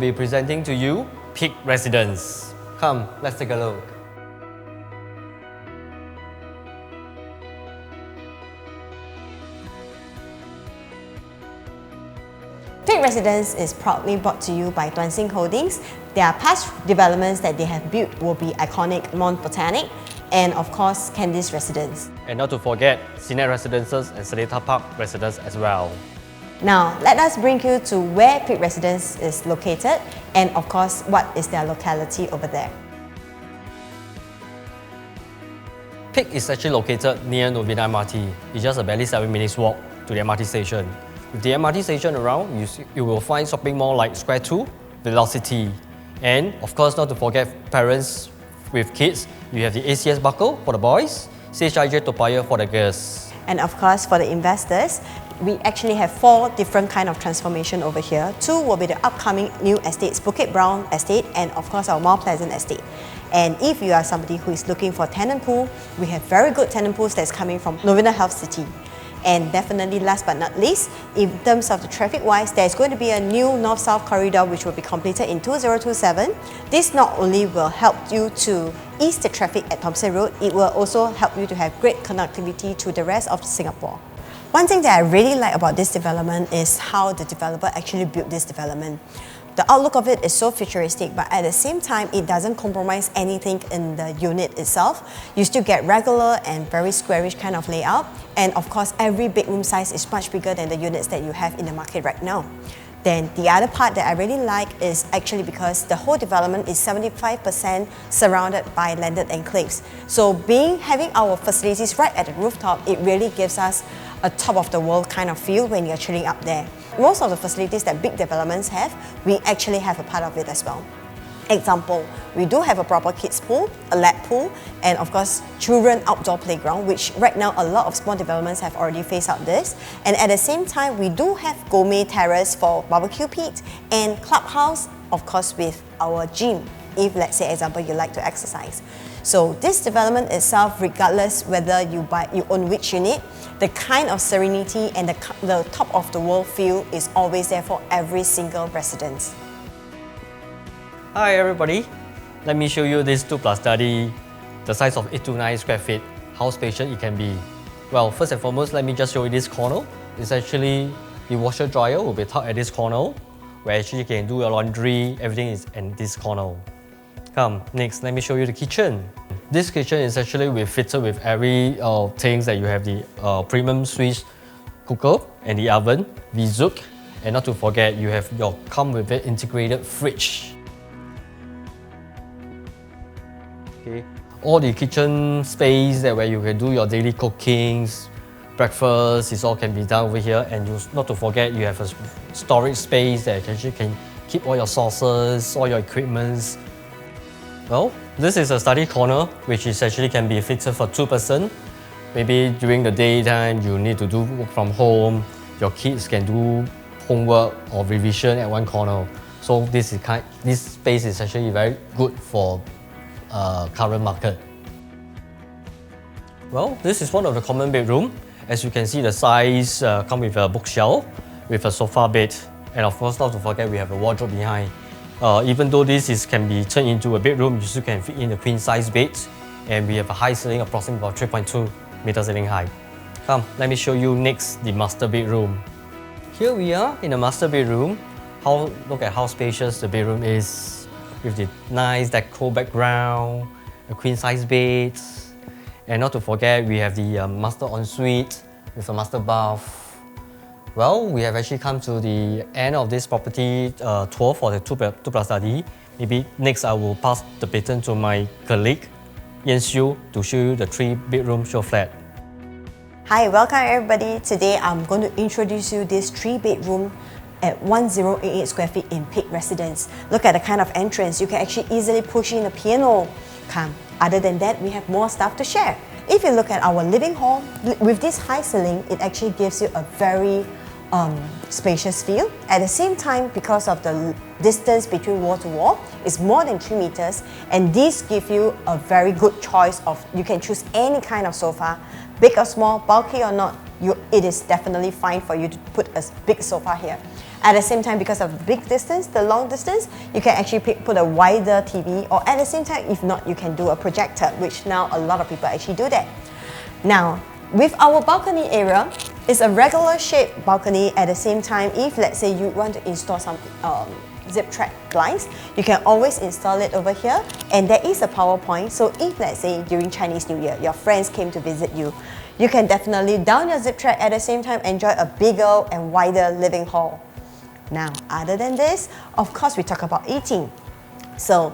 be presenting to you Peak Residence. Come, let's take a look. Peak Residence is proudly brought to you by Tuan Sing Holdings. Their past developments that they have built will be iconic Mont Botanic and of course Candice Residence. And not to forget Senior Residences and Seletar Park Residence as well. Now, let us bring you to where Peak Residence is located and of course what is their locality over there. Peak is actually located near Novena MRT. It's just a barely 7 minutes walk to the MRT station. With the MRT station around, you will find shopping mall like Square 2, Velocity. And of course, not to forget parents with kids, you have the ACS Buckle for the boys, CHIJ Toa Payoh for the girls. And of course, for the investors, we actually have 4 different kind of transformation over here. 2 will be the upcoming new estates, Bukit Brown Estate and of course our Mount Pleasant Estate. And if you are somebody who is looking for tenant pool, we have very good tenant pools that's coming from Novena Health City. And definitely last but not least, in terms of the traffic wise, there's going to be a new north-south corridor which will be completed in 2027. This not only will help you to ease the traffic at Thomson Road, it will also help you to have great connectivity to the rest of Singapore. One thing that I really like about this development is how the developer actually built this development. The outlook of it is so futuristic, but at the same time, it doesn't compromise anything in the unit itself. You still get regular and very squarish kind of layout. And of course, every bedroom size is much bigger than the units that you have in the market right now. Then the other part that I really like is actually because the whole development is 75% surrounded by landed enclaves. So having our facilities right at the rooftop, it really gives us a top of the world kind of feel when you're chilling up there. Most of the facilities that big developments have, we actually have a part of it as well. Example, we do have a proper kids pool, a lap pool, and of course children outdoor playground, which right now a lot of small developments have already phased out this. And at the same time, we do have gourmet terrace for barbecue pit and clubhouse, of course with our gym, if let's say example you like to exercise. So this development itself, regardless whether you own which unit, the kind of serenity and the top of the world feel is always there for every single resident. Hi everybody, let me show you this 2+ study, the size of 829 square feet, how spacious it can be. Well, first and foremost, let me just show you this corner. It's actually the washer dryer will be tucked at this corner, where actually you can do your laundry, everything is in this corner. Come, next, let me show you the kitchen. This kitchen is actually fitted with every things that you have the premium Swiss cooker and the oven, Vzook, and not to forget you have your come with it integrated fridge. Okay, all the kitchen space where you can do your daily cookings, breakfast, it all can be done over here, and not to forget you have a storage space that actually can keep all your sauces, all your equipments. Well, this is a study corner which is actually can be fitted for 2 persons. Maybe during the daytime you need to do work from home, your kids can do homework or revision at one corner. So this space is actually very good for current market. Well, this is one of the common bedroom. As you can see, the size come with a bookshelf, with a sofa bed, and of course not to forget we have a wardrobe behind. Even though this can be turned into a bedroom, you still can fit in a queen size bed, and we have a high ceiling approximately about 3.2 meter ceiling height. Come, let me show you next the master bedroom. Here we are in the master bedroom. Look at how spacious the bedroom is, with the nice deco background, a queen size bed, and not to forget we have the master ensuite with a master bath. Well, we have actually come to the end of this property tour for the 2+ study. Maybe next I will pass the baton to my colleague, YanXiu, to show you the 3-bedroom show flat. Hi, welcome everybody. Today I'm going to introduce you this 3-bedroom at 1088 square feet in Peak Residence. Look at the kind of entrance. You can actually easily push in a piano. Come. Other than that, we have more stuff to share. If you look at our living hall, with this high ceiling, it actually gives you a very spacious feel. At the same time, because of the distance between wall to wall, it's more than 3 meters, and these give you a very good choice of, you can choose any kind of sofa, big or small, bulky or not, it is definitely fine for you to put a big sofa here. At the same time, because of the big distance, the long distance, you can actually put a wider TV, or at the same time, if not, you can do a projector, which now a lot of people actually do that. Now, with our balcony area, it's a regular shaped balcony. At the same time, if let's say you want to install some zip track blinds, you can always install it over here, and there is a power point. So if let's say during Chinese New Year, your friends came to visit you, you can definitely down your zip track, at the same time enjoy a bigger and wider living hall. Now, other than this, of course, we talk about eating. So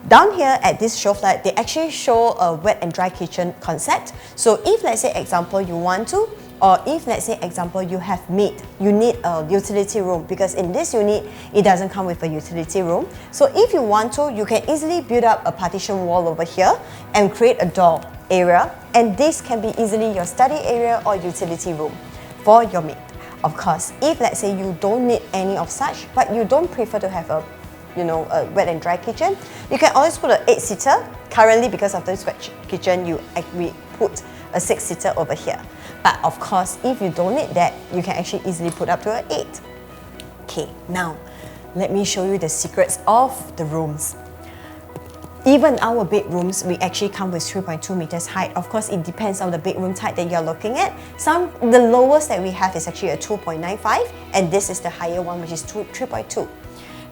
down here at this show flat, they actually show a wet and dry kitchen concept. So if let's say example you want to, or if let's say example you have maid, you need a utility room, because in this unit it doesn't come with a utility room. So if you want to, you can easily build up a partition wall over here and create a door area, and this can be easily your study area or utility room for your maid. Of course, if let's say you don't need any of such, but you don't prefer to have a wet and dry kitchen, you can always put an 8-seater. Currently, because of this wet kitchen, we put a 6-seater over here. But of course, if you don't need that, you can actually easily put up to an 8. Okay, now let me show you the secrets of the rooms. Even our bedrooms, we actually come with 3.2 meters height. Of course, it depends on the bedroom type that you're looking at. The lowest that we have is actually a 2.95, and this is the higher one, which is 3.2.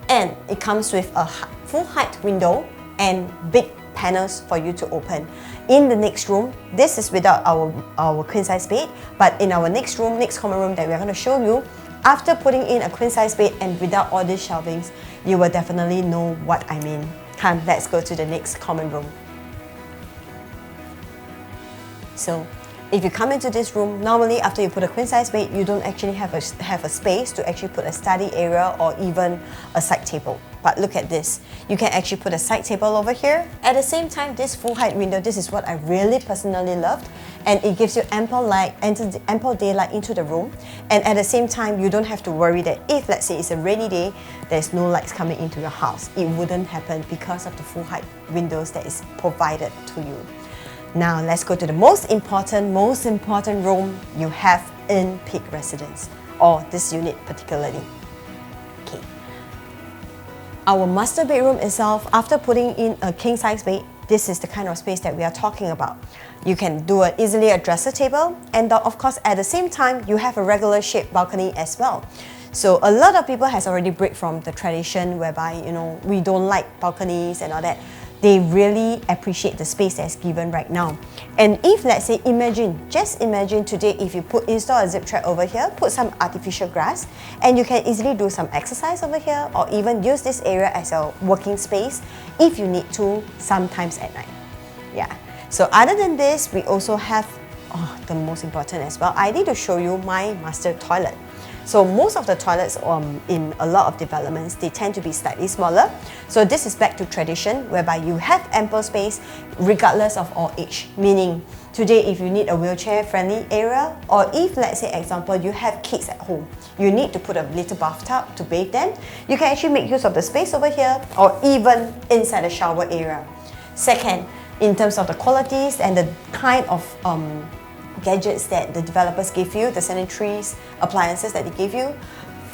And it comes with a full height window and big panels for you to open. In the next room, this is without our queen size bed, but in our next common room that we're going to show you, after putting in a queen size bed and without all these shelvings, you will definitely know what I mean. Come, let's go to the next common room. So, if you come into this room, normally after you put a queen size bed, you don't actually have a space to actually put a study area or even a side table. But look at this. You can actually put a side table over here. At the same time, this full height window, this is what I really personally loved. And it gives you ample light, ample daylight into the room. And at the same time, you don't have to worry that if, let's say, it's a rainy day, there's no lights coming into your house. It wouldn't happen because of the full height windows that is provided to you. Now, let's go to the most important room you have in Peak Residence, or this unit particularly. Okay. Our master bedroom itself, after putting in a king size bed, this is the kind of space that we are talking about. You can do an easily a dresser table, and of course at the same time you have a regular shaped balcony as well. So a lot of people has already break from the tradition whereby we don't like balconies and all that. They really appreciate the space that's given right now. And if let's say just imagine today if you install a zip track over here, put some artificial grass, and you can easily do some exercise over here, or even use this area as a working space if you need to sometimes at night. Yeah. So other than this, we also have the most important as well. I need to show you my master toilet. So most of the toilets in a lot of developments, they tend to be slightly smaller. So this is back to tradition whereby you have ample space regardless of all age. Meaning today if you need a wheelchair friendly area, or if let's say example you have kids at home, you need to put a little bathtub to bathe them, you can actually make use of the space over here, or even inside the shower area. Second, in terms of the qualities and the kind of gadgets that the developers give you, the sanitary appliances that they give you,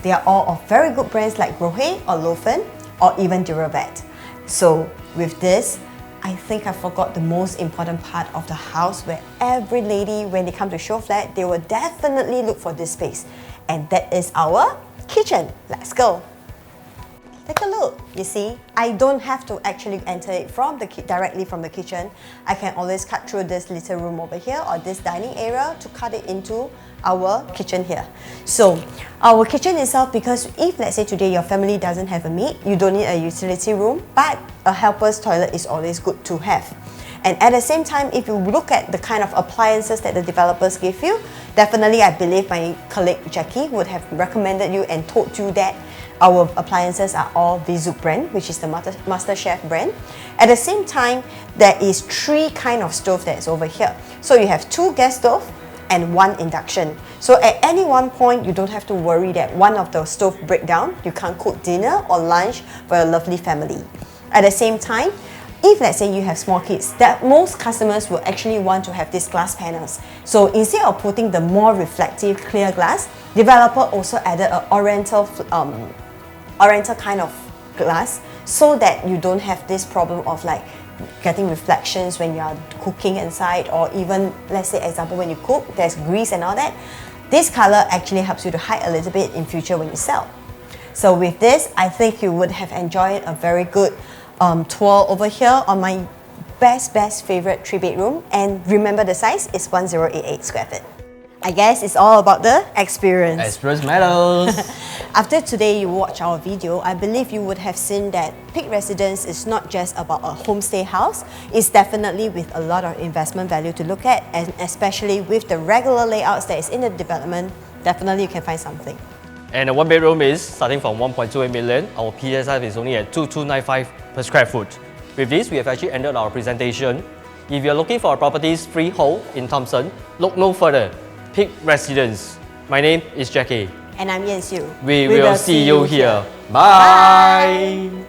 they are all of very good brands like Rohe or Lofen or even Duravet. So with this, I think I forgot the most important part of the house, where every lady, when they come to show flat, they will definitely look for this space, and that is our kitchen. Let's go. Take a look. You see, I don't have to actually enter it directly from the kitchen. I can always cut through this little room over here or this dining area to cut it into our kitchen here. So our kitchen itself, because if let's say today your family doesn't have a maid, you don't need a utility room, but a helper's toilet is always good to have. And at the same time, if you look at the kind of appliances that the developers give you, definitely I believe my colleague Jacky would have recommended you and told you that our appliances are all Vizuk brand, which is the Master Chef brand. At the same time, there is 3 kind of stove that's over here. So you have 2 gas stove and 1 induction. So at any one point, you don't have to worry that one of the stove break down. You can't cook dinner or lunch for your lovely family. At the same time, if let's say you have small kids, that most customers will actually want to have these glass panels. So instead of putting the more reflective clear glass, developer also added an oriental kind of glass so that you don't have this problem of like getting reflections when you are cooking inside, or even, let's say example, when you cook, there's grease and all that. This color actually helps you to hide a little bit in future when you sell. So with this, I think you would have enjoyed a very good tour over here on my best favorite 3-bedroom. And remember, the size is 1088 square feet. I guess it's all about the experience. Experience matters. After today you watch our video, I believe you would have seen that Peak Residence is not just about a homestay house. It's definitely with a lot of investment value to look at, and especially with the regular layouts that is in the development, definitely you can find something. And a 1-bedroom is starting from 1.28 million. Our PSF is only at 2295 per square foot. With this, we have actually ended our presentation. If you're looking for a properties freehold in Thomson, look no further. Peak Residence. My name is Jacky. And I'm YanXiu. We will see you here. Bye.